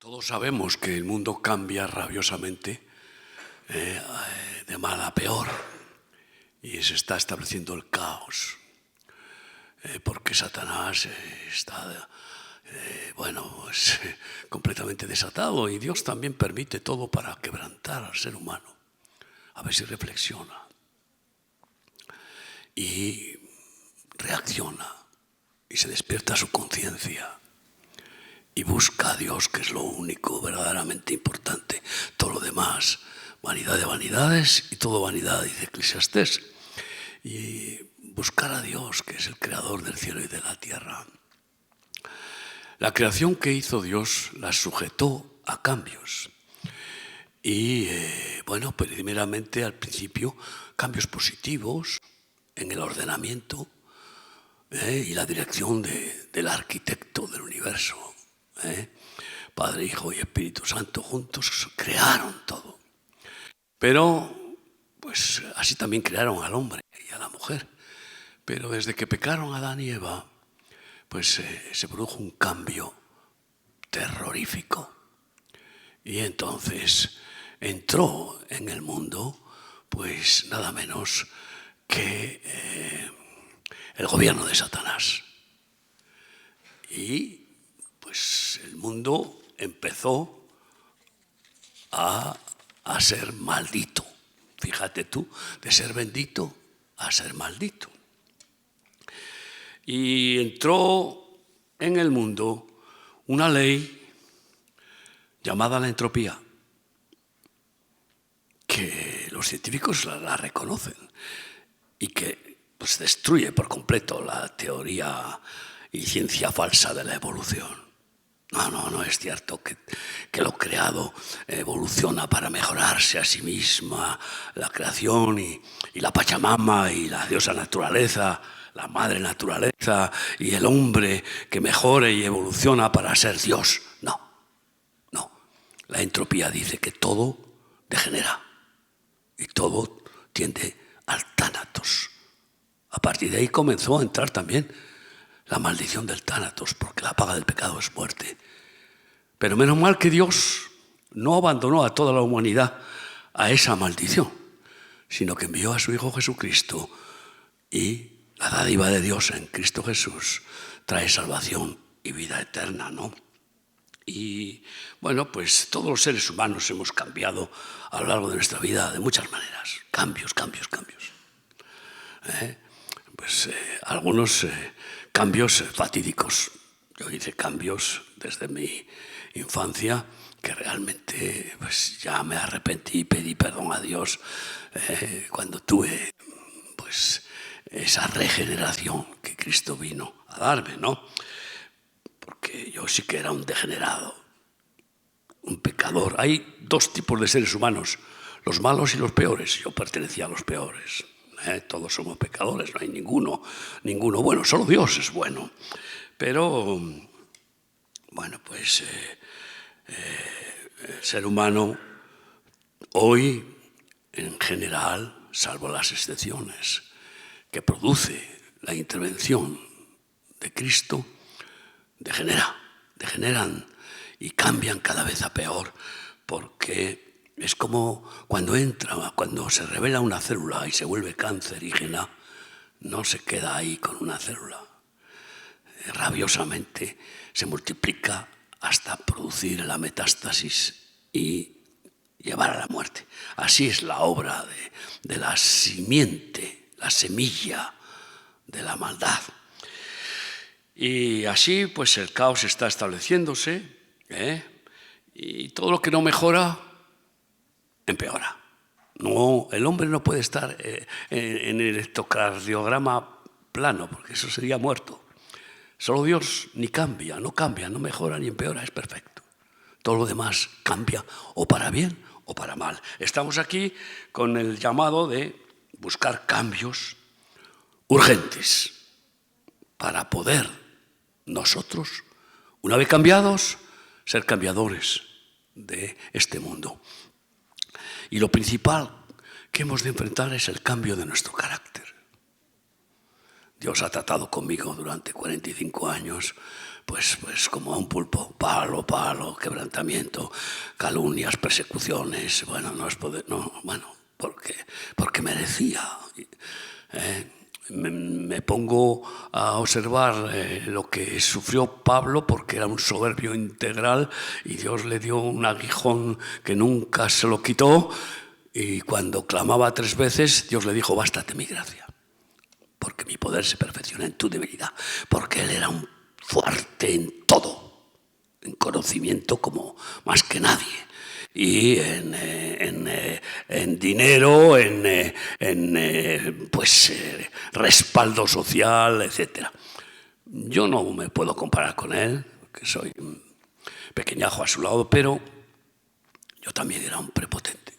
Todos sabemos que el mundo cambia rabiosamente de mal a peor y se está estableciendo el caos porque Satanás está completamente desatado, y Dios también permite todo para quebrantar al ser humano. A ver si reflexiona y reacciona y se despierta su conciencia y busca a Dios, que es lo único verdaderamente importante. Todo lo demás, vanidad de vanidades, y todo vanidad, dice Eclesiastés. Y buscar a Dios, que es el creador del cielo y de la tierra. La creación que hizo Dios la sujetó a cambios. Y primeramente al principio cambios positivos en el ordenamiento y la dirección del arquitecto del universo. Padre, Hijo y Espíritu Santo juntos crearon todo. Pero pues así también crearon al hombre y a la mujer. Pero desde que pecaron Adán y Eva, pues se produjo un cambio terrorífico. Y entonces entró en el mundo pues nada menos que el gobierno de Satanás. Y pues el mundo empezó a ser maldito. Fíjate tú, de ser bendito a ser maldito. Y entró en el mundo una ley llamada la entropía, que los científicos la reconocen y que pues destruye por completo la teoría y ciencia falsa de la evolución. No es cierto que lo creado evoluciona para mejorarse a sí misma, la creación y la Pachamama y la diosa naturaleza, la madre naturaleza, y el hombre que mejore y evoluciona para ser Dios. No. La entropía dice que todo degenera y todo tiende al tánatos. A partir de ahí comenzó a entrar también la maldición del tánatos, porque la paga del pecado es muerte. Pero menos mal que Dios no abandonó a toda la humanidad a esa maldición, sino que envió a su Hijo Jesucristo, y la dádiva de Dios en Cristo Jesús trae salvación y vida eterna, ¿no? Y pues todos los seres humanos hemos cambiado a lo largo de nuestra vida de muchas maneras. Cambios. Algunos cambios fatídicos. Yo hice cambios desde mi infancia que realmente pues ya me arrepentí y pedí perdón a Dios cuando tuve pues esa regeneración que Cristo vino a darme, ¿no? Porque yo sí que era un degenerado, un pecador. Hay dos tipos de seres humanos, los malos y los peores. Yo pertenecía a los peores. Todos somos pecadores, no hay ninguno bueno, solo Dios es bueno. Pero, el ser humano hoy, en general, salvo las excepciones que produce la intervención de Cristo, degeneran y cambian cada vez a peor, porque es como cuando se revela una célula y se vuelve cancerígena, no se queda ahí con una célula. Rabiosamente se multiplica hasta producir la metástasis y llevar a la muerte. Así es la obra de la simiente, la semilla de la maldad. Y así pues el caos está estableciéndose, y todo lo que no mejora, empeora. No, el hombre no puede estar en el electrocardiograma plano, porque eso sería muerto. Solo Dios no cambia, no mejora ni empeora, es perfecto. Todo lo demás cambia o para bien o para mal. Estamos aquí con el llamado de buscar cambios urgentes para poder nosotros, una vez cambiados, ser cambiadores de este mundo. Y lo principal que hemos de enfrentar es el cambio de nuestro carácter. Dios ha tratado conmigo durante 45 años pues como a un pulpo, palo, quebrantamiento, calumnias, persecuciones, bueno, no es poder, no, bueno, porque merecía. Me pongo a observar lo que sufrió Pablo, porque era un soberbio integral y Dios le dio un aguijón que nunca se lo quitó, y cuando clamaba 3 veces, Dios le dijo: bástate mi gracia, porque mi poder se perfecciona en tu debilidad, porque él era un fuerte en todo, en conocimiento como más que nadie, y en dinero, respaldo social, etc. Yo no me puedo comparar con él, que soy un pequeñajo a su lado, pero yo también era un prepotente,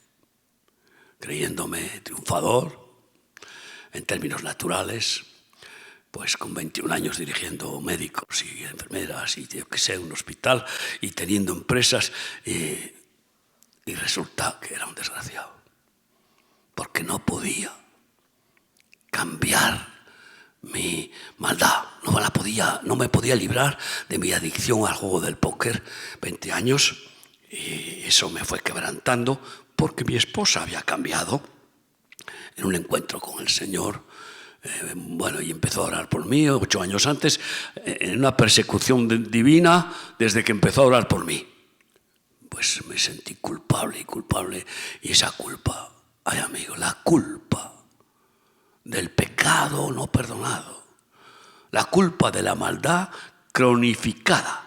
creyéndome triunfador en términos naturales, pues con 21 años dirigiendo médicos y enfermeras y yo qué sé, un hospital y teniendo empresas, y resulta que era un desgraciado, porque no podía cambiar mi maldad, no me podía librar de mi adicción al juego del póker, 20 años, y eso me fue quebrantando, porque mi esposa había cambiado en un encuentro con el Señor, y empezó a orar por mí 8 años antes, en una persecución divina, desde que empezó a orar por mí. Pues me sentí culpable, y esa culpa, ay amigo, la culpa del pecado no perdonado, la culpa de la maldad cronificada,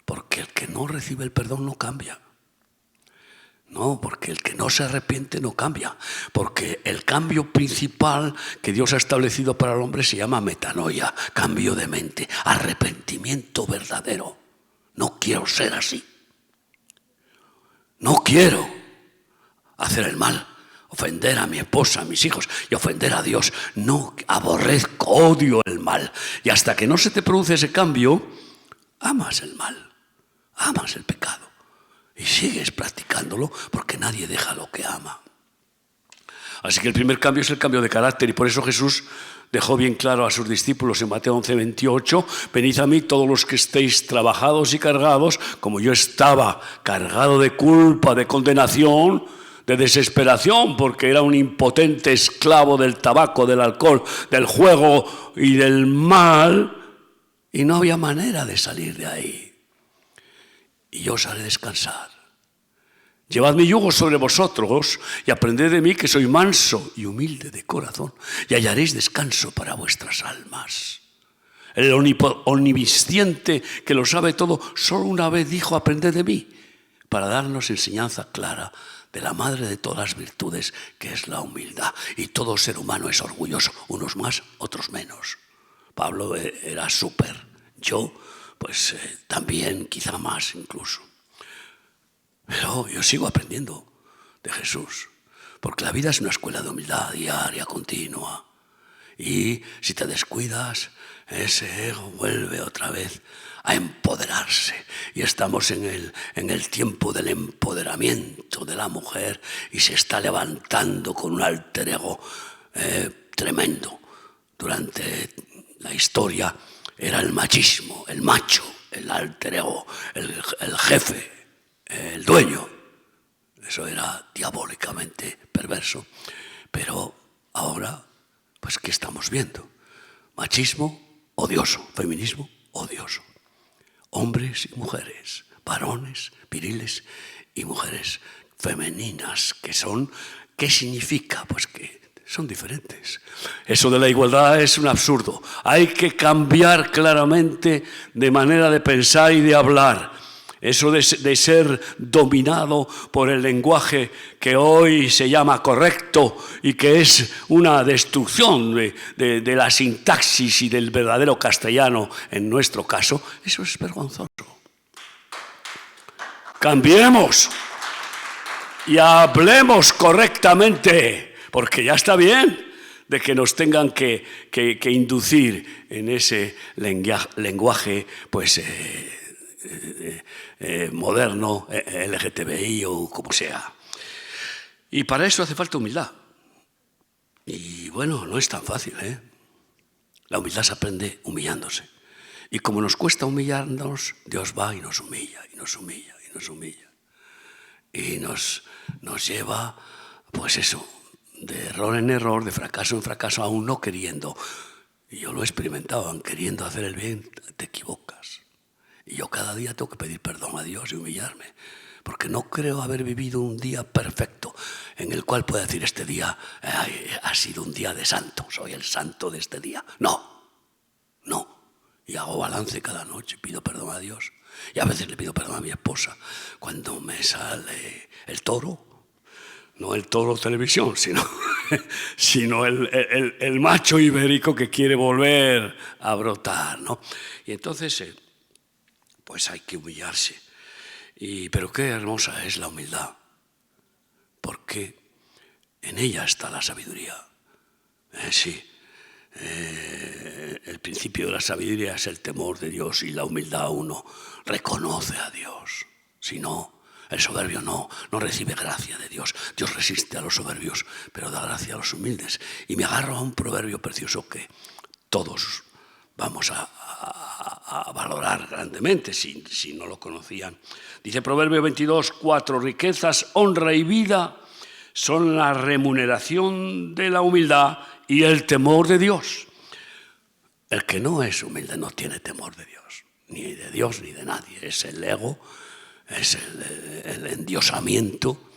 porque el que no recibe el perdón no cambia. No, porque el que no se arrepiente no cambia, porque el cambio principal que Dios ha establecido para el hombre se llama metanoia, cambio de mente, arrepentimiento verdadero. No quiero ser así. No quiero hacer el mal, ofender a mi esposa, a mis hijos y ofender a Dios. No, aborrezco, odio el mal. Y hasta que no se te produce ese cambio, amas el mal, amas el pecado. Y sigues practicándolo porque nadie deja lo que ama. Así que el primer cambio es el cambio de carácter, y por eso Jesús dejó bien claro a sus discípulos en Mateo 11:28: venid a mí todos los que estéis trabajados y cargados, como yo estaba cargado de culpa, de condenación, de desesperación, porque era un impotente esclavo del tabaco, del alcohol, del juego y del mal, y no había manera de salir de ahí. Y yo os haré descansar. Llevad mi yugo sobre vosotros y aprended de mí, que soy manso y humilde de corazón, y hallaréis descanso para vuestras almas. El omnisciente, que lo sabe todo, solo una vez dijo: aprended de mí, para darnos enseñanza clara de la madre de todas las virtudes, que es la humildad. Y todo ser humano es orgulloso, unos más, otros menos. Pablo era súper, yo también, quizá más incluso. Pero yo sigo aprendiendo de Jesús, porque la vida es una escuela de humildad diaria, continua. Y si te descuidas, ese ego vuelve otra vez a empoderarse. Y estamos en el tiempo del empoderamiento de la mujer, y se está levantando con un alter ego tremendo. Durante la historia era el machismo, el macho, el alter ego, el jefe, el dueño. Eso era diabólicamente perverso. Pero ahora, pues, ¿qué estamos viendo? Machismo odioso, feminismo odioso. Hombres y mujeres, varones viriles y mujeres femeninas, ¿qué significa? Pues que son diferentes. Eso de la igualdad es un absurdo. Hay que cambiar claramente de manera de pensar y de hablar. Eso de ser dominado por el lenguaje que hoy se llama correcto y que es una destrucción de la sintaxis y del verdadero castellano en nuestro caso, eso es vergonzoso. Cambiemos y hablemos correctamente, porque ya está bien de que nos tengan que inducir en ese lenguaje, moderno, LGTBI o como sea. Y para eso hace falta humildad. Y bueno, no es tan fácil, ¿eh? La humildad se aprende humillándose. Y como nos cuesta humillarnos, Dios va y nos humilla, y nos humilla, y nos humilla. Y nos lleva, pues eso, de error en error, de fracaso en fracaso, aún no queriendo. Y yo lo he experimentado, aún queriendo hacer el bien, te equivocas. Y yo cada día tengo que pedir perdón a Dios y humillarme, porque no creo haber vivido un día perfecto en el cual pueda decir este día ha sido un día de santo, soy el santo de este día. No. Y hago balance cada noche, pido perdón a Dios. Y a veces le pido perdón a mi esposa cuando me sale el toro. No el toro televisión, sino el macho ibérico que quiere volver a brotar, ¿no? Y entonces, pues hay que humillarse. Pero qué hermosa es la humildad, porque en ella está la sabiduría. Sí. El principio de la sabiduría es el temor de Dios, y la humildad uno reconoce a Dios. Si no, el soberbio no recibe gracia de Dios. Dios resiste a los soberbios, pero da gracia a los humildes. Y me agarro a un proverbio precioso que todos vamos a valorar grandemente si no lo conocían. Dice Proverbio 22:4: riquezas, honra y vida son la remuneración de la humildad y el temor de Dios. El que no es humilde no tiene temor de Dios, ni de nadie. Es el ego, es el endiosamiento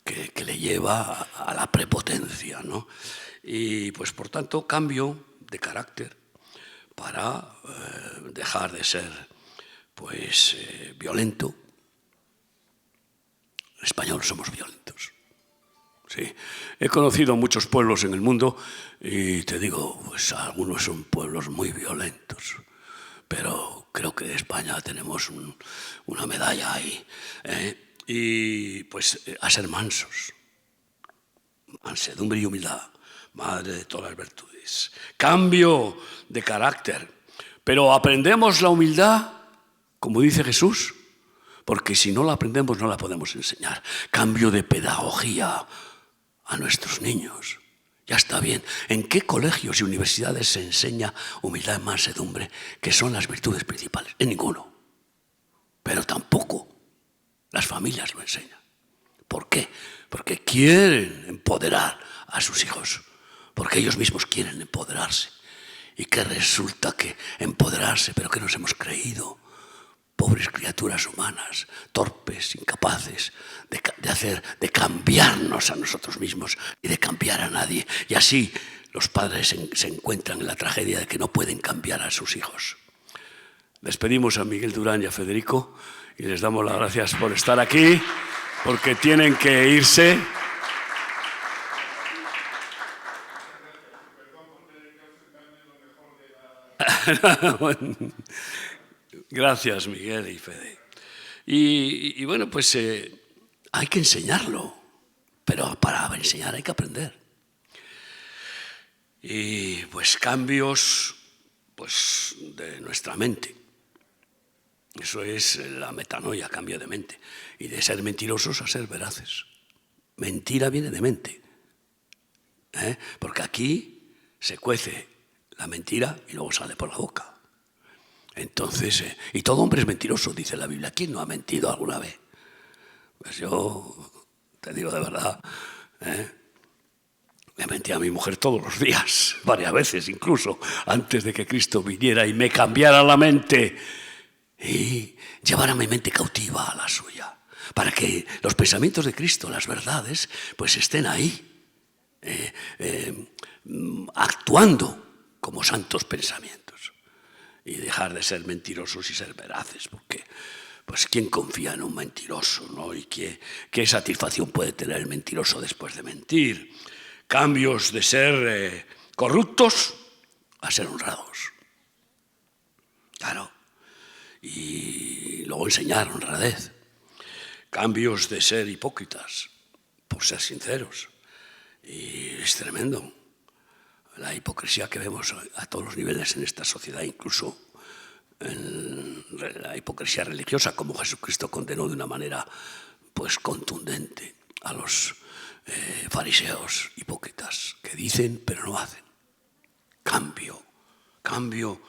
que le lleva a la prepotencia, ¿no? Y pues por tanto cambio de carácter para dejar de ser pues violento. En español somos violentos. Sí, he conocido muchos pueblos en el mundo y te digo, pues algunos son pueblos muy violentos, pero creo que en España tenemos una medalla ahí, y pues a ser mansos, mansedumbre y humildad, madre de todas las virtudes, cambio de carácter, pero aprendemos la humildad, como dice Jesús, porque si no la aprendemos no la podemos enseñar. Cambio de pedagogía a nuestros niños. Ya está bien. ¿En qué colegios y universidades se enseña humildad y mansedumbre, que son las virtudes principales? En ninguno. Pero tampoco las familias lo enseñan. ¿Por qué? Porque quieren empoderar a sus hijos, porque ellos mismos quieren empoderarse. Y que resulta que empoderarse, pero que nos hemos creído pobres criaturas humanas, torpes, incapaces de cambiarnos a nosotros mismos y de cambiar a nadie. Y así los padres se encuentran en la tragedia de que no pueden cambiar a sus hijos. Despedimos a Miguel Durán y a Federico y les damos las gracias por estar aquí, porque tienen que irse. Gracias, Miguel y Fede. Y bueno, pues hay que enseñarlo, pero para enseñar hay que aprender. Y pues cambios pues, de nuestra mente. Eso es la metanoia, cambio de mente. Y de ser mentirosos a ser veraces. Mentira viene de mente. Porque aquí se cuece la mentira y luego sale por la boca. Entonces, y todo hombre es mentiroso, dice la Biblia. ¿Quién no ha mentido alguna vez? Pues yo te digo de verdad, le mentí a mi mujer todos los días, varias veces incluso, antes de que Cristo viniera y me cambiara la mente y llevara mi mente cautiva a la suya, para que los pensamientos de Cristo, las verdades, pues estén ahí, actuando como santos pensamientos. Y dejar de ser mentirosos y ser veraces, porque pues ¿quién confía en un mentiroso, ¿no? Y qué satisfacción puede tener el mentiroso después de mentir. Cambios de ser corruptos a ser honrados. Claro. Y luego enseñar honradez. Cambios de ser hipócritas por ser sinceros. Y es tremendo la hipocresía que vemos a todos los niveles en esta sociedad, incluso en la hipocresía religiosa, como Jesucristo condenó de una manera pues contundente a los fariseos hipócritas que dicen pero no hacen. Cambio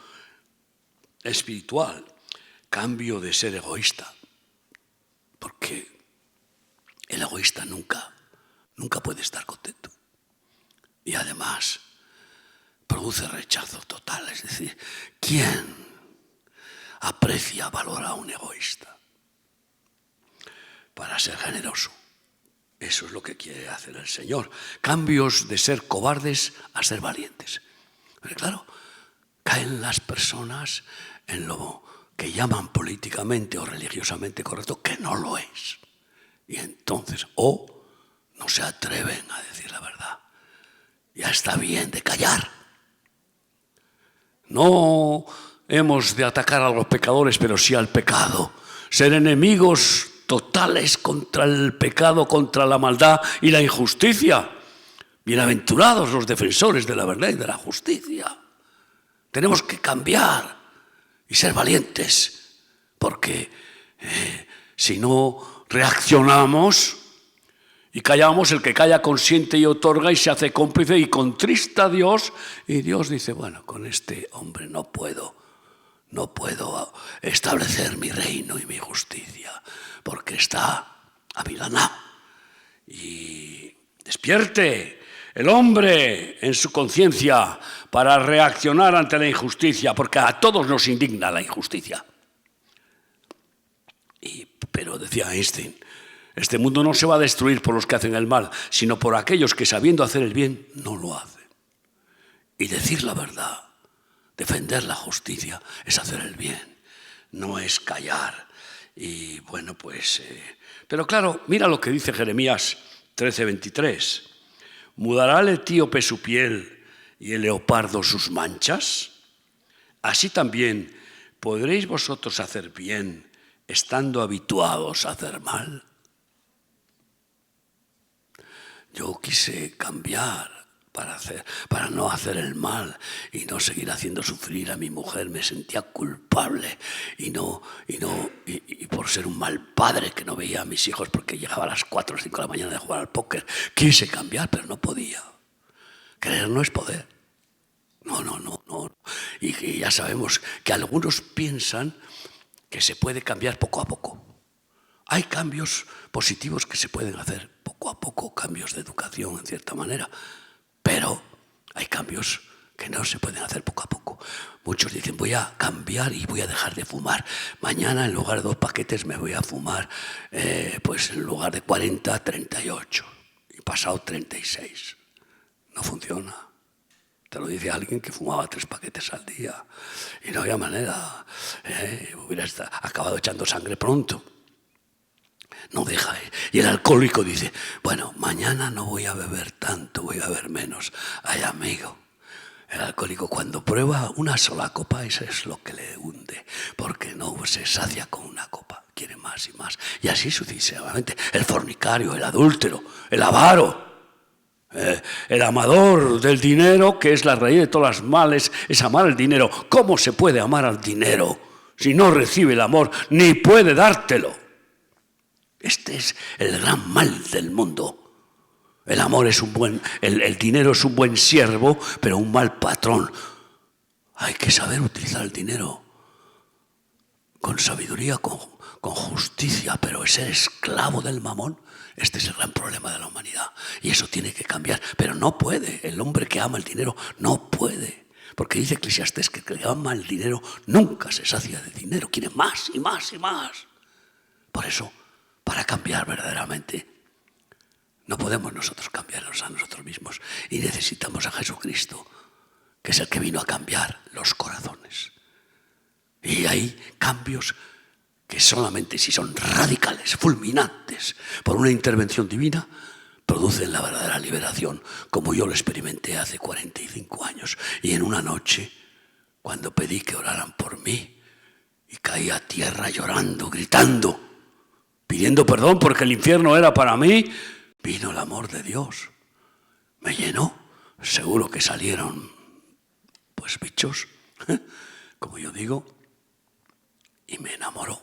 espiritual, cambio de ser egoísta, porque el egoísta nunca puede estar contento. Y además produce rechazo total, es decir, ¿quién aprecia, valora a un egoísta? Para ser generoso. Eso es lo que quiere hacer el Señor. Cambios de ser cobardes a ser valientes. Pero claro, caen las personas en lo que llaman políticamente o religiosamente correcto, que no lo es. Y entonces, no se atreven a decir la verdad. Ya está bien de callar. No hemos de atacar a los pecadores, pero sí al pecado. Ser enemigos totales contra el pecado, contra la maldad y la injusticia. Bienaventurados los defensores de la verdad y de la justicia. Tenemos que cambiar y ser valientes, porque si no reaccionamos y callamos, el que calla consiente y otorga y se hace cómplice y contrista a Dios, y Dios dice, bueno, con este hombre no puedo establecer mi reino y mi justicia, porque está amilanado. Y despierte el hombre en su conciencia para reaccionar ante la injusticia, porque a todos nos indigna la injusticia. Pero decía Einstein, este mundo no se va a destruir por los que hacen el mal, sino por aquellos que sabiendo hacer el bien no lo hacen. Y decir la verdad, defender la justicia, es hacer el bien, no es callar. Y bueno, pero claro, mira lo que dice Jeremías 13:23. ¿Mudará el etíope su piel y el leopardo sus manchas? Así también podréis vosotros hacer bien estando habituados a hacer mal. Yo quise cambiar para no hacer el mal y no seguir haciendo sufrir a mi mujer. Me sentía culpable y por ser un mal padre que no veía a mis hijos porque llegaba a las 4 o 5 de la mañana de jugar al póker. Quise cambiar, pero no podía. Querer no es poder. No. Y ya sabemos que algunos piensan que se puede cambiar poco a poco. Hay cambios positivos que se pueden hacer poco a poco, cambios de educación en cierta manera, pero hay cambios que no se pueden hacer poco a poco. Muchos dicen, voy a cambiar y voy a dejar de fumar. Mañana en lugar de 2 paquetes me voy a fumar, en lugar de 40, 38. Y pasado 36. No funciona. Te lo dice alguien que fumaba 3 paquetes al día. Y no había manera. Hubiera acabado echando sangre pronto. No deja. Y el alcohólico dice, bueno, mañana no voy a beber tanto, voy a beber menos. Ay, amigo, el alcohólico cuando prueba una sola copa, eso es lo que le hunde, porque no se sacia con una copa, quiere más y más. Y así sucesivamente. El fornicario, el adúltero, el avaro, el amador del dinero, que es la raíz de todos los males, es amar el dinero. ¿Cómo se puede amar al dinero si no recibe el amor ni puede dártelo? Este es el gran mal del mundo. El amor es el dinero es un buen siervo, pero un mal patrón. Hay que saber utilizar el dinero con sabiduría, con justicia, pero ser esclavo del mamón, este es el gran problema de la humanidad. Y eso tiene que cambiar, pero no puede. El hombre que ama el dinero no puede. Porque dice Eclesiastés que el que ama el dinero nunca se sacia de dinero, quiere más y más y más. Por eso, para cambiar verdaderamente, no podemos nosotros cambiarnos a nosotros mismos y necesitamos a Jesucristo, que es el que vino a cambiar los corazones. Y hay cambios que solamente si son radicales, fulminantes, por una intervención divina, producen la verdadera liberación, como yo lo experimenté hace 45 años. Y en una noche, cuando pedí que oraran por mí, y caí a tierra llorando, gritando, pidiendo perdón porque el infierno era para mí, vino el amor de Dios. Me llenó. Seguro que salieron, bichos, como yo digo, y me enamoró,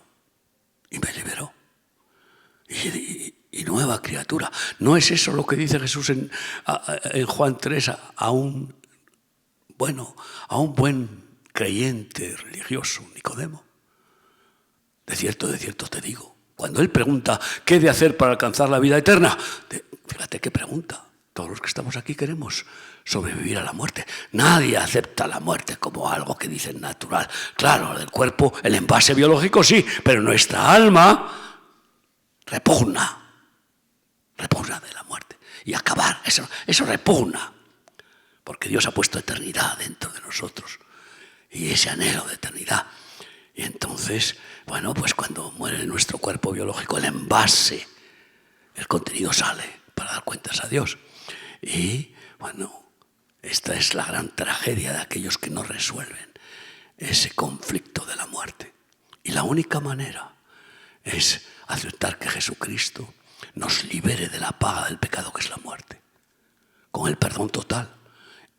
y me liberó. Y nueva criatura. ¿No es eso lo que dice Jesús en Juan 3 a un buen creyente religioso, Nicodemo. De cierto te digo. Cuando él pregunta, ¿qué he de hacer para alcanzar la vida eterna? Fíjate qué pregunta. Todos los que estamos aquí queremos sobrevivir a la muerte. Nadie acepta la muerte como algo que dicen natural. Claro, el cuerpo, el envase biológico sí, pero nuestra alma repugna de la muerte. Y acabar, eso repugna. Porque Dios ha puesto eternidad dentro de nosotros. Y ese anhelo de eternidad. Y entonces, bueno, pues cuando muere nuestro cuerpo biológico, el envase, el contenido sale para dar cuentas a Dios. Y, bueno, esta es la gran tragedia de aquellos que no resuelven ese conflicto de la muerte. Y la única manera es aceptar que Jesucristo nos libere de la paga del pecado que es la muerte, con el perdón total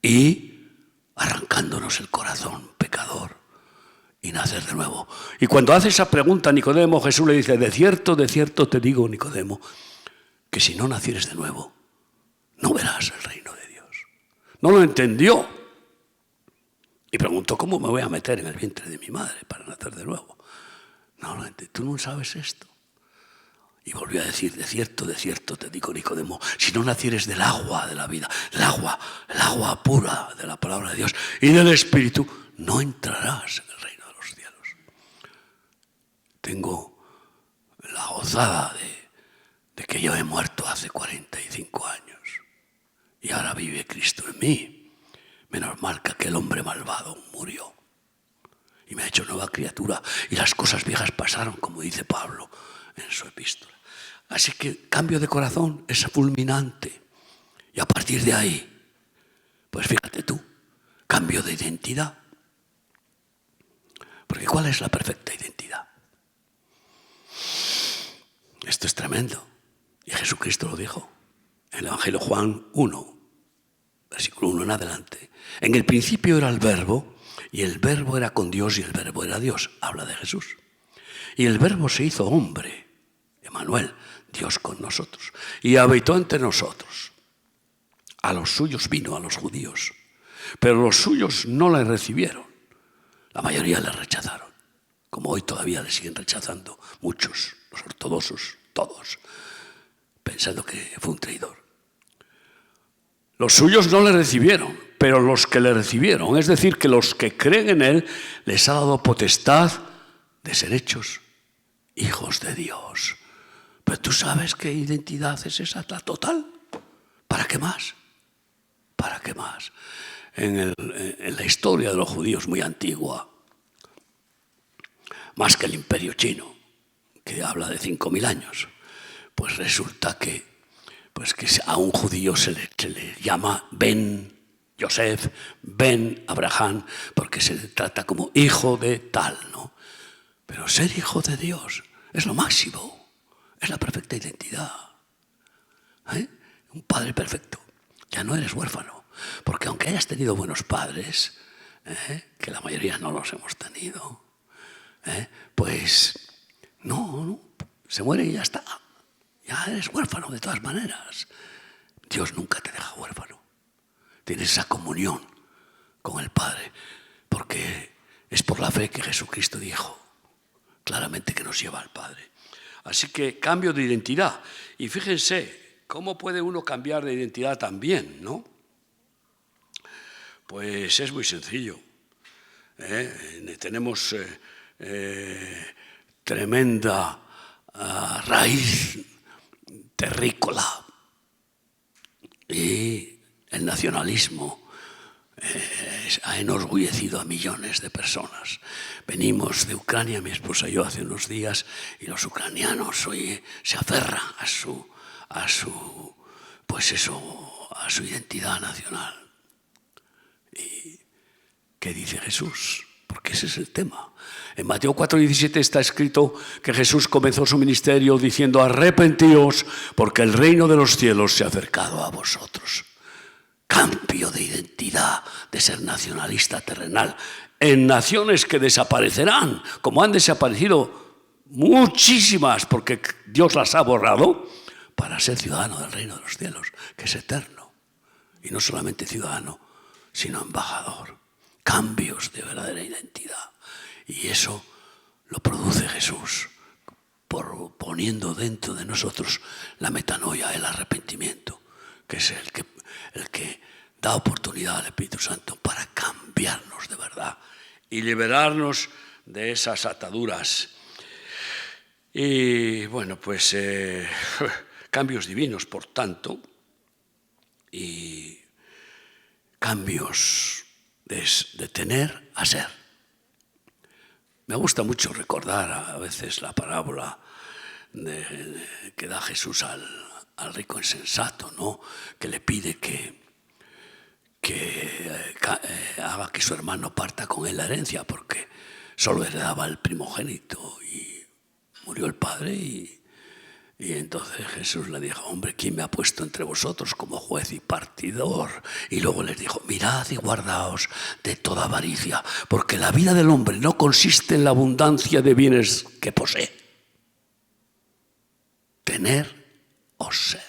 y arrancándonos el corazón pecador y nacer de nuevo. Y cuando hace esa pregunta a Nicodemo, Jesús le dice, de cierto te digo, Nicodemo, que si no nacieres de nuevo, no verás el reino de Dios. No lo entendió. Y preguntó, ¿cómo me voy a meter en el vientre de mi madre para nacer de nuevo? No lo entendió. ¿Tú no sabes esto? Y volvió a decir, de cierto te digo, Nicodemo, si no nacieres del agua de la vida, el agua pura de la palabra de Dios y del Espíritu, no entrarás en el reino de los cielos. Tengo la gozada de que yo he muerto hace 45 años y ahora vive Cristo en mí. Menos mal que aquel hombre malvado murió y me ha hecho nueva criatura y las cosas viejas pasaron, como dice Pablo en su epístola. Así que cambio de corazón es fulminante. Y a partir de ahí, pues fíjate tú, cambio de identidad. Porque ¿cuál es la perfecta identidad? Esto es tremendo. Y Jesucristo lo dijo en el Evangelio Juan 1, versículo 1 en adelante. En el principio era el Verbo, y el Verbo era con Dios, y el Verbo era Dios. Habla de Jesús. Y el Verbo se hizo hombre, Emmanuel, Dios con nosotros, y habitó entre nosotros. A los suyos vino, a los judíos, pero los suyos no le recibieron. La mayoría le rechazaron, como hoy todavía le siguen rechazando muchos, los ortodoxos, todos, pensando que fue un traidor. Los suyos no le recibieron, pero los que le recibieron, es decir, que los que creen en él, les ha dado potestad de ser hechos hijos de Dios. Pero tú sabes qué identidad es esa, la total. ¿Para qué más? ¿Para qué más? En la historia de los judíos muy antigua, más que el imperio chino, que habla de 5.000 años, pues resulta que a un judío se le llama Ben Yosef, Ben Abraham, porque se le trata como hijo de tal, ¿no? Pero ser hijo de Dios es lo máximo, es la perfecta identidad. Un padre perfecto. Ya no eres huérfano, porque aunque hayas tenido buenos padres, que la mayoría no los hemos tenido, pues no, se muere y ya está. Ya eres huérfano de todas maneras. Dios nunca te deja huérfano. Tienes esa comunión con el Padre, porque es por la fe que Jesucristo dijo claramente que nos lleva al Padre. Así que cambio de identidad. Y fíjense, ¿cómo puede uno cambiar de identidad también, no? Pues es muy sencillo. Tenemos tremenda raíz terrícola y el nacionalismo ha enorgullecido a millones de personas. Venimos de Ucrania, mi esposa y yo, hace unos días, y los ucranianos hoy se aferran a su identidad nacional. ¿Y qué dice Jesús? Porque ese es el tema. En Mateo 4:17 está escrito que Jesús comenzó su ministerio diciendo: arrepentíos, porque el reino de los cielos se ha acercado a vosotros. Cambio de identidad, de ser nacionalista terrenal, en naciones que desaparecerán, como han desaparecido muchísimas, porque Dios las ha borrado, para ser ciudadano del reino de los cielos, que es eterno. Y no solamente ciudadano, sino embajador. cambios de verdadera identidad. Y eso lo produce Jesús, poniendo dentro de nosotros la metanoia, el arrepentimiento, que es el que da oportunidad al Espíritu Santo para cambiarnos de verdad y liberarnos de esas ataduras. Y bueno, pues cambios divinos, por tanto, y cambios de tener a ser. Me gusta mucho recordar a veces la parábola que da Jesús al rico insensato, ¿no? Que le pide que haga que su hermano parta con él la herencia, porque solo heredaba el primogénito y murió el padre. Y entonces Jesús le dijo: hombre, ¿quién me ha puesto entre vosotros como juez y partidor? Y luego les dijo: mirad y guardaos de toda avaricia, porque la vida del hombre no consiste en la abundancia de bienes que posee. Tener o ser.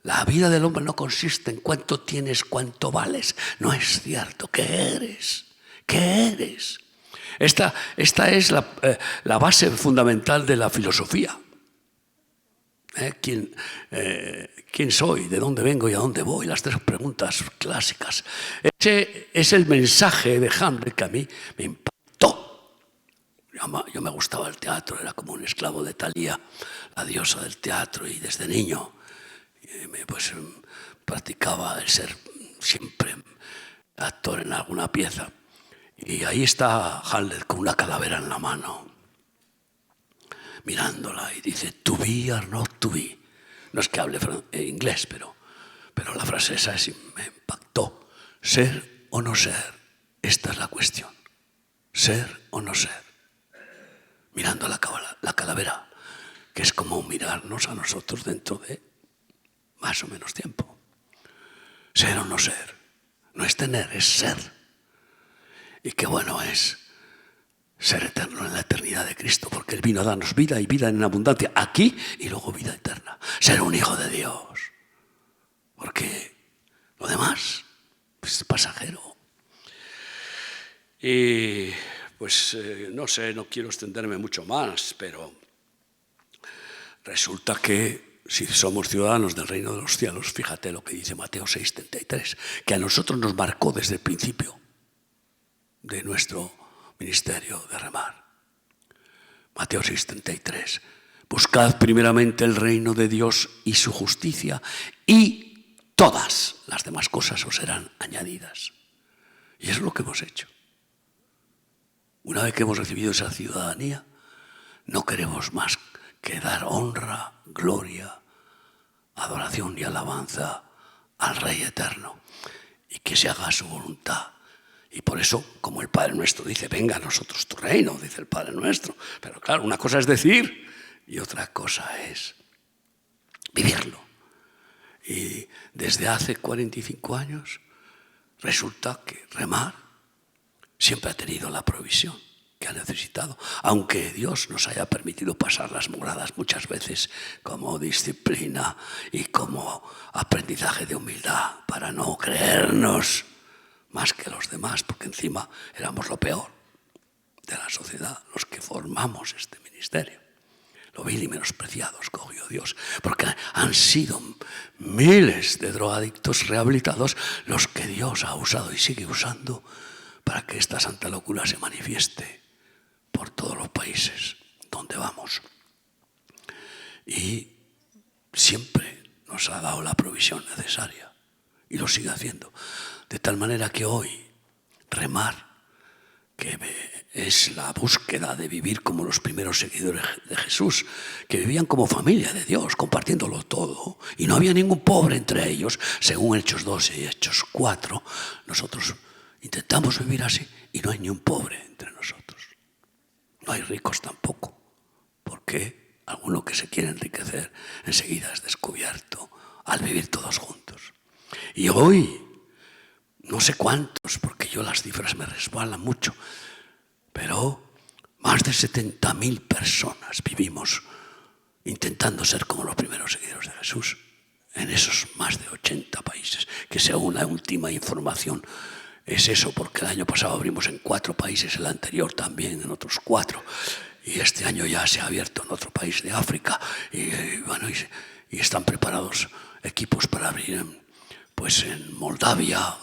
La vida del hombre no consiste en cuánto tienes, cuánto vales. No es cierto. ¿Qué eres? ¿Qué eres? Esta es la base fundamental de la filosofía. ¿Quién soy? ¿De dónde vengo y a dónde voy? Las tres preguntas clásicas. Ese es el mensaje de Hamlet que a mí me impactó. Yo me gustaba el teatro, era como un esclavo de Thalía, la diosa del teatro, y desde niño pues practicaba el ser siempre actor en alguna pieza. Y ahí está Hamlet con una calavera en la mano, mirándola, y dice: to be or not to be. No es que hable inglés, pero la frase esa sí me impactó. Ser o no ser, esta es la cuestión. Ser o no ser. Mirando la calavera, que es como mirarnos a nosotros dentro de más o menos tiempo. Ser o no ser. No es tener, es ser. Y qué bueno es ser eterno en la eternidad de Cristo, porque Él vino a darnos vida y vida en abundancia aquí y luego vida eterna. Ser un hijo de Dios. Porque lo demás pues, es pasajero. Y pues no sé, no quiero extenderme mucho más, pero resulta que si somos ciudadanos del reino de los cielos, fíjate lo que dice Mateo 6:33, que a nosotros nos marcó desde el principio de nuestro ministerio de remar. Mateo 6:33. Buscad primeramente el reino de Dios y su justicia, y todas las demás cosas os serán añadidas. Y es lo que hemos hecho. Una vez que hemos recibido esa ciudadanía, no queremos más que dar honra, gloria, adoración y alabanza al Rey eterno, y que se haga su voluntad. Y por eso, como el Padre Nuestro dice: venga a nosotros tu reino, dice el Padre Nuestro. Pero claro, una cosa es decir y otra cosa es vivirlo. Y desde hace 45 años resulta que remar siempre ha tenido la provisión que ha necesitado, aunque Dios nos haya permitido pasar las moradas muchas veces como disciplina y como aprendizaje de humildad, para no creernos más que los demás, porque encima éramos lo peor de la sociedad, los que formamos este ministerio. Lo vil y menospreciado escogió Dios, porque han sido miles de drogadictos rehabilitados los que Dios ha usado y sigue usando para que esta santa locura se manifieste por todos los países donde vamos. Y siempre nos ha dado la provisión necesaria y lo sigue haciendo. De tal manera que hoy remar, que es la búsqueda de vivir como los primeros seguidores de Jesús, que vivían como familia de Dios, compartiéndolo todo, y no había ningún pobre entre ellos, según Hechos 12 y Hechos 4, nosotros intentamos vivir así y no hay ni un pobre entre nosotros. No hay ricos tampoco, porque alguno que se quiere enriquecer enseguida es descubierto al vivir todos juntos. Y hoy, no sé cuántos, porque yo las cifras me resbalan mucho, pero más de 70.000 personas vivimos intentando ser como los primeros seguidores de Jesús en esos más de 80 países, que según la última información es eso, porque el año pasado abrimos en 4 países, el anterior también en otros 4, y este año ya se ha abierto en otro país de África, y están preparados equipos para abrir en Moldavia,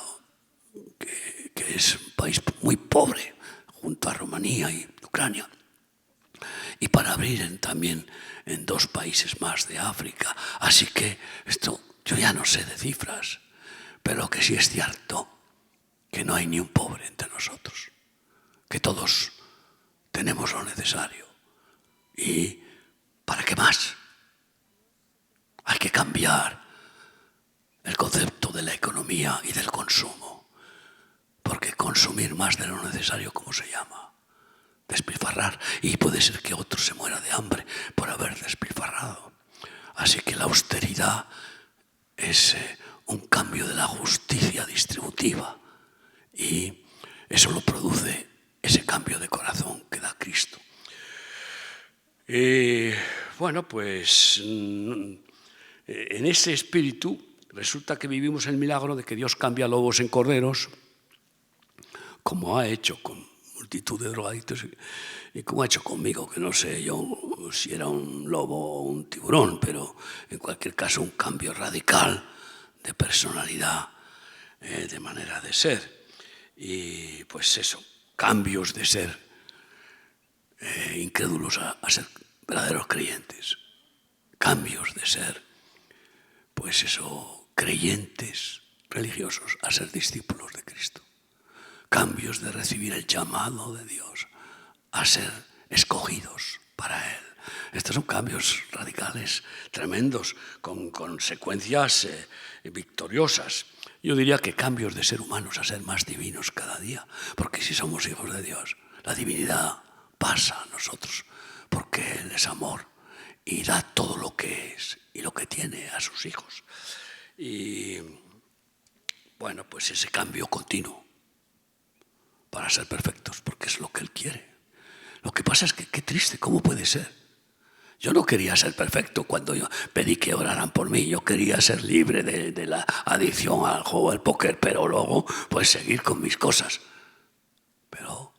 que es un país muy pobre, junto a Rumanía y Ucrania, y para abrir también en 2 países más de África. Así que esto, yo ya no sé de cifras, pero lo que sí es cierto, que no hay ni un pobre entre nosotros, que todos tenemos lo necesario. ¿Y para qué más? Hay que cambiar el concepto de la economía y del consumo, porque consumir más de lo necesario, ¿cómo se llama? Despilfarrar, y puede ser que otro se muera de hambre por haber despilfarrado. Así que la austeridad es un cambio de la justicia distributiva, y eso lo produce ese cambio de corazón que da Cristo. Bueno, pues en ese espíritu resulta que vivimos el milagro de que Dios cambia lobos en corderos, como ha hecho con multitud de drogadictos y como ha hecho conmigo, que no sé yo si era un lobo o un tiburón, pero en cualquier caso un cambio radical de personalidad, de manera de ser. Y pues eso, cambios de ser incrédulos a ser verdaderos creyentes, cambios de ser, pues eso, creyentes religiosos a ser discípulos de Cristo, cambios de recibir el llamado de Dios a ser escogidos para Él. Estos son cambios radicales, tremendos, con consecuencias victoriosas. Yo diría que cambios de ser humanos a ser más divinos cada día, porque si somos hijos de Dios, la divinidad pasa a nosotros, porque Él es amor y da todo lo que es y lo que tiene a sus hijos. Y bueno, pues ese cambio continuo para ser perfectos, porque es lo que Él quiere. Lo que pasa es que qué triste, ¿cómo puede ser? Yo no quería ser perfecto cuando yo pedí que oraran por mí. Yo quería ser libre de la adicción al juego del póker, pero luego pues seguir con mis cosas. Pero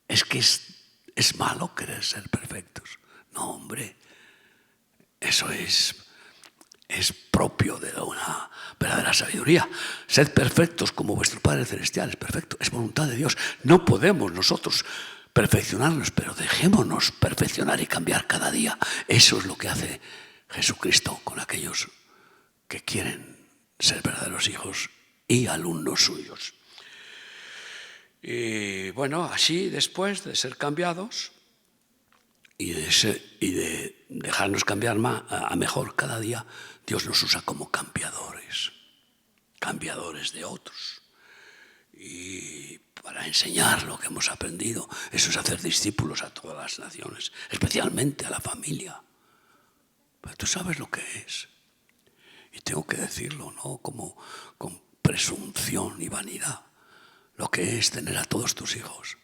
es que es malo querer ser perfectos. No, hombre, eso es propio de una verdadera sabiduría. Sed perfectos como vuestro Padre Celestial es perfecto. Es voluntad de Dios. No podemos nosotros perfeccionarnos, pero dejémonos perfeccionar y cambiar cada día. Eso es lo que hace Jesucristo con aquellos que quieren ser verdaderos hijos y alumnos suyos. Y bueno, así después de ser cambiados y de dejarnos cambiar a mejor cada día, Dios nos usa como cambiadores de otros. Y para enseñar lo que hemos aprendido, eso es hacer discípulos a todas las naciones, especialmente a la familia. Pero tú sabes lo que es. Y tengo que decirlo, no como con presunción y vanidad, lo que es tener a todos tus hijos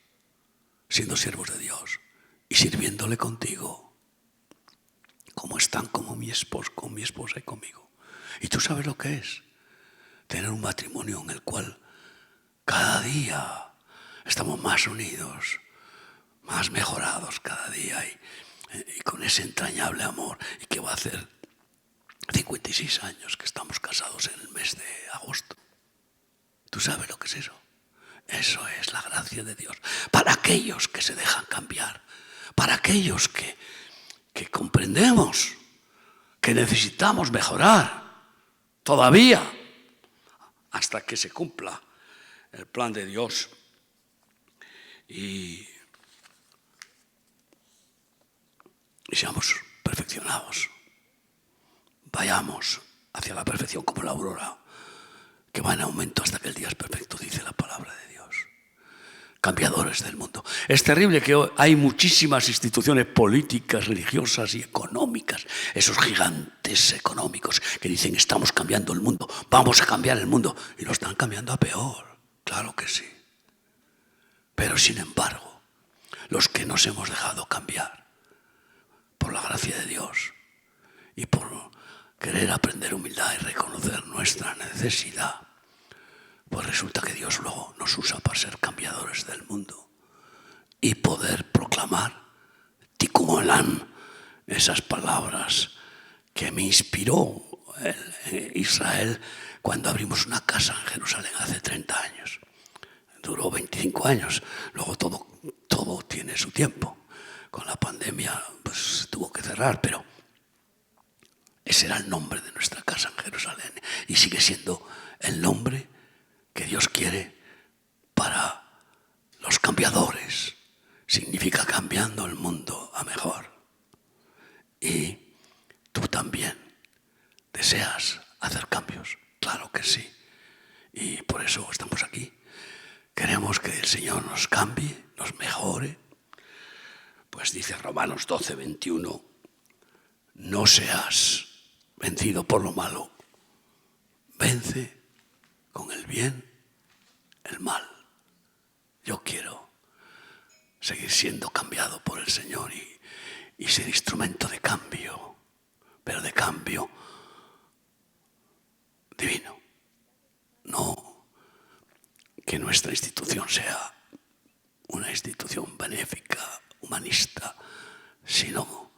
siendo siervos de Dios y sirviéndole contigo, como están con mi esposa y conmigo. Y tú sabes lo que es tener un matrimonio en el cual cada día estamos más unidos, más mejorados cada día y con ese entrañable amor, y que va a hacer 56 años que estamos casados en el mes de agosto. ¿Tú sabes lo que es eso? Eso es la gracia de Dios. Para aquellos que se dejan cambiar, para aquellos que comprendemos que necesitamos mejorar todavía hasta que se cumpla el plan de Dios y seamos perfeccionados. Vayamos hacia la perfección como la aurora, que va en aumento hasta que el día es perfecto, dice la palabra de Dios. Cambiadores del mundo. Es terrible que hoy hay muchísimas instituciones políticas, religiosas y económicas, esos gigantes económicos que dicen estamos cambiando el mundo, vamos a cambiar el mundo, y lo están cambiando a peor, claro que sí. Pero sin embargo, los que nos hemos dejado cambiar por la gracia de Dios y por querer aprender humildad y reconocer nuestra necesidad, Pues resulta que Dios luego nos usa para ser cambiadores del mundo y poder proclamar Tikkun Olam, esas palabras que me inspiró Israel cuando abrimos una casa en Jerusalén hace 30 años. Duró 25 años, luego todo tiene su tiempo. Con la pandemia pues tuvo que cerrar, pero ese era el nombre de nuestra casa en Jerusalén y sigue siendo el nombre que Dios quiere para los cambiadores. Significa cambiando el mundo a mejor. Y tú también deseas hacer cambios, claro que sí. Y por eso estamos aquí. Queremos que el Señor nos cambie, nos mejore. Pues dice Romanos 12, 21, no seas vencido por lo malo, vence con el bien el mal. Yo quiero seguir siendo cambiado por el Señor y ser instrumento de cambio, pero de cambio divino. No que nuestra institución sea una institución benéfica, humanista, sino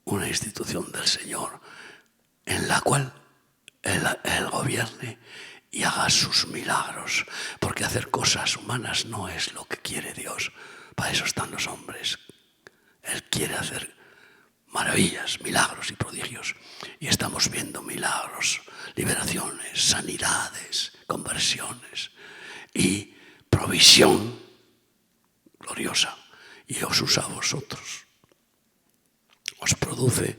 una institución del Señor en la cual Él gobierne y haga sus milagros, porque hacer cosas humanas no es lo que quiere Dios. Para eso están los hombres. Él quiere hacer maravillas, milagros y prodigios. Y estamos viendo milagros, liberaciones, sanidades, conversiones y provisión gloriosa. Y os usa a vosotros. Os produce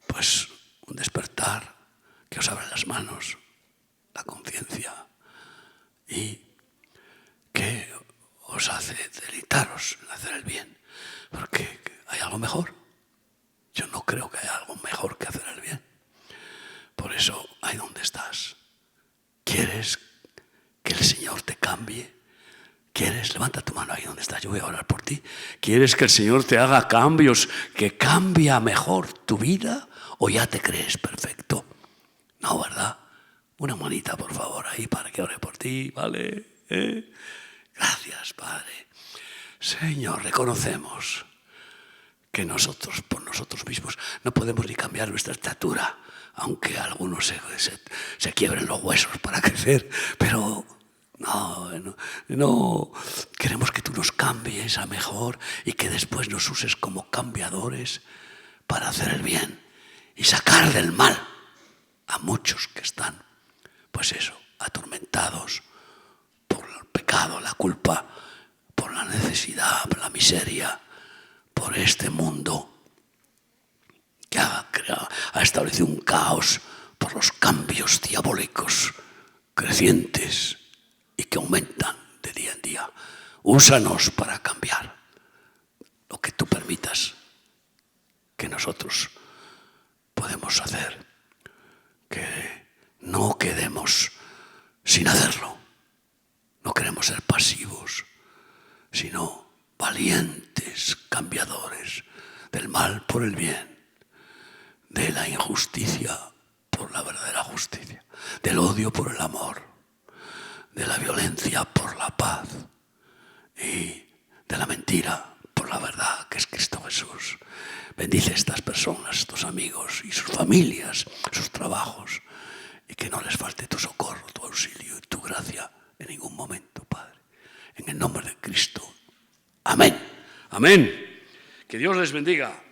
pues un despertar que os abre las manos, la conciencia, y que os hace deleitaros en hacer el bien. Porque hay algo mejor. Yo no creo que haya algo mejor que hacer el bien. Por eso, ahí donde estás. ¿Quieres que el Señor te cambie? ¿Quieres? Levanta tu mano ahí donde estás. Yo voy a orar por ti. ¿Quieres que el Señor te haga cambios, que cambie mejor tu vida? ¿O ya te crees perfecto? No, ¿verdad? Una manita, por favor, ahí para que ore por ti, ¿vale? Gracias, Padre. Señor, reconocemos que nosotros, por nosotros mismos, no podemos ni cambiar nuestra estatura, aunque algunos se quiebren los huesos para crecer, pero no. Queremos que tú nos cambies a mejor y que después nos uses como cambiadores para hacer el bien y sacar del mal a muchos que están, pues eso, atormentados por el pecado, la culpa, por la necesidad, por la miseria, por este mundo que ha establecido un caos por los cambios diabólicos crecientes y que aumentan de día en día. Úsanos para cambiar lo que tú permitas que nosotros podemos hacer, que no quedemos sin hacerlo. No queremos ser pasivos, sino valientes cambiadores del mal por el bien, de la injusticia por la verdadera justicia, del odio por el amor, de la violencia por la paz y de la mentira por la verdad, que es Cristo Jesús. Bendice a estas personas, estos amigos y sus familias, sus trabajos, y que no les falte tu socorro, tu auxilio y tu gracia en ningún momento, Padre. En el nombre de Cristo. Amén. Amén. Que Dios les bendiga.